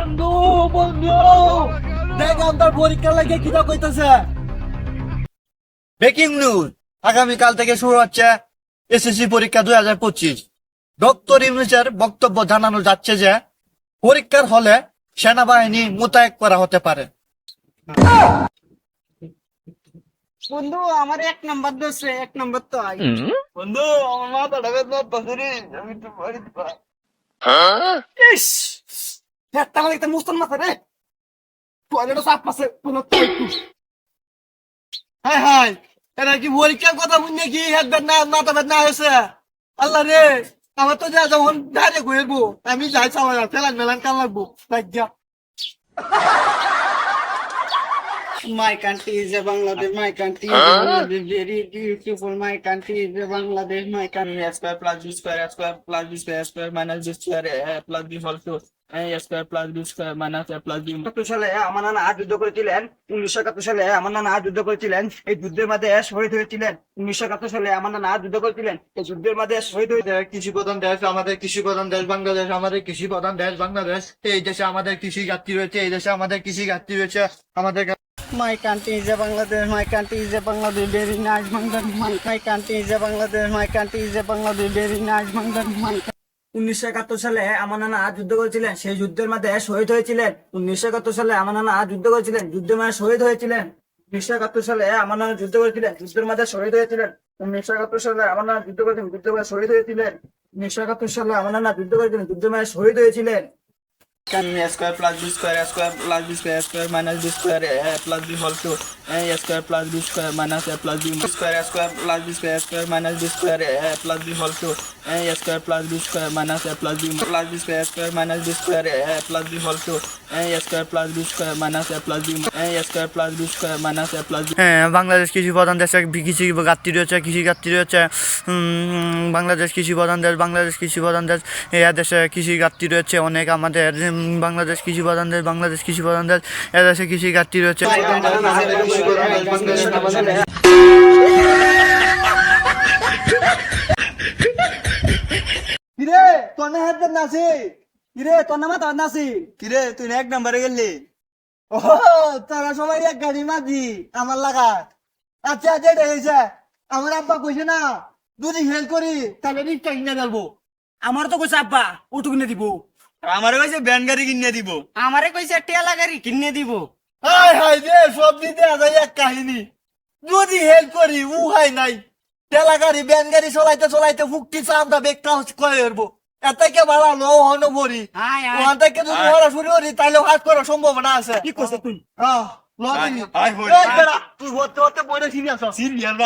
বন্ধু বন্ধু দেখ আমার পরীক্ষা লাগে কিটা কইতাছে। ব্রেকিং নিউজ, আগামীকাল থেকে শুরু হচ্ছে এসএসসি পরীক্ষা 2025। ডক্টর ইউনূসের বক্তব্য জানানো যাচ্ছে যে পরীক্ষার হলে সেনাবাহিনী মোতায়েন করা হতে পারে। বন্ধু আমার 1 নম্বর দোষে 1 নম্বর তো আই বন্ধু আমার মাথাটা বেদনা করতেছে, আমি তো বাড়িতে পাই। ইস একটা লাগে তো মুস্তন মাথা রে টয়লেটে সাফ পাশে কোনো তো একটু হাই হাই, এটা কি পরীক্ষার কথা শুনে কি হেডবেট না মাথা বেদনা হয়েছে? আল্লাহ রে, আমার তো যা যখন ডাইরেক্ট হইবো, আমি যাই চালাই ফেলান মেলান কাল লাগবো যা। My country is a Bangladesh, my country is a Bangladesh, very beautiful, my country is a Bangladesh, my country. A square plus b square, a square plus b square, a square minus b square, a plus b whole cube, a square plus b square minus a plus b. 1971 সালে আমার নানা যুদ্ধ করেছিলেন। 1971 সালে আমার নানা যুদ্ধ করেছিলেন। এই যুদ্ধের মধ্যে শহীদ হয়েছিলেন। 1971 সালে আমার নানা যুদ্ধ করেছিলেন। এই যুদ্ধের মধ্যে শহীদ হয়ে কৃষি প্রধান দেশ আমাদের, কৃষি প্রধান দেশ বাংলাদেশ আমাদের, কৃষি প্রধান দেশ বাংলাদেশ। এই দেশে আমাদের কৃষি ঘাটতি রয়েছে, এই দেশে আমাদের কৃষি ঘাটতি রয়েছে আমাদের। My country is a Bangladesh, my country is a Bangladesh, very nice Bangladesh, my country is a Bangladesh, my country is a Bangladesh, very nice Bangladesh. 1971 সালে আমার নানা যুদ্ধ করেছিলেন, সেই যুদ্ধের মধ্যে শহীদ হয়েছিলেন। 1971 সালে আমার নানা যুদ্ধ করেছিলেন, যুদ্ধের মধ্যে শহীদ হয়েছিলেন। 1971 সালে আমার নানা যুদ্ধ করেছিলেন, যুদ্ধের মধ্যে শহীদ হয়েছিলেন। 1971 সালে আমার নানা যুদ্ধ করেছিলেন, যুদ্ধের মধ্যে শহীদ হয়েছিলেন। 1971 সালে আমার নানা যুদ্ধ করেছিলেন, যুদ্ধের মধ্যে শহীদ হয়েছিলেন। A square plus b square, a square plus b square, a square minus b square, a plus b whole cube, a square plus b square minus a plus b square, a square plus b square, a square minus b square, a plus b whole cube, a square plus b square minus a plus b square, a square minus b square, a plus b whole cube, a square plus b square minus a plus b, a square plus b square minus a plus b. হ্যাঁ, বাংলাদেশ কৃষি প্রধান দেশ, কৃষি ঘাটতি রয়েছে, কৃষি ঘাটতি রয়েছে। বাংলাদেশ কৃষি প্রধান দেশ, বাংলাদেশ কৃষি প্রধান দেশ। এ দেশে কৃষি ঘাটতি রয়েছে অনেক আমাদের। বাংলাদেশ কৃষি প্রধান দেশ, বাংলাদেশ কৃষি প্রধান দেশ। এ দেশে কৃষি ঘাটতি রয়েছে। কিরে তোর না হাত নাসি, কিরে তোর নামা তোর নাসি, কিরে তুই 1 নম্বরে গেলি? ও তোরা সবাই এক গাড়ি মাঝি আমার লাগা। আচ্ছা আচ্ছা এটা হয়েছে, আমার আব্বা কইছে না যদি হেল্প করি তাহলে রিক্সা কিনে দেবো। আমার তো কইছে আব্বা অটো কিনে দিব, আমারে কইছে ব্যান গাড়ি কিনে দিব। আমারে কইছে টেলা গাড়ি কিনে দিব। হাই হাই রে, সব দিতে আজাই এক কাহিনী। যদি হেল্প করি উ হাই নাই, ঠেলা গাড়ি ব্যান গাড়ি চলাইতে চলাইতে ফুকটি চামটা বেগটা কয়ে হইব। এত কে ভাড়া লো হন ভরি, ওখান থেকে যদি ওরা শুরু করি তাহলে হাত করার সম্ভাবনা আছে। কি করছ তুই? তুই হতে হতে বলে সিরিয়াস সিরিয়াস।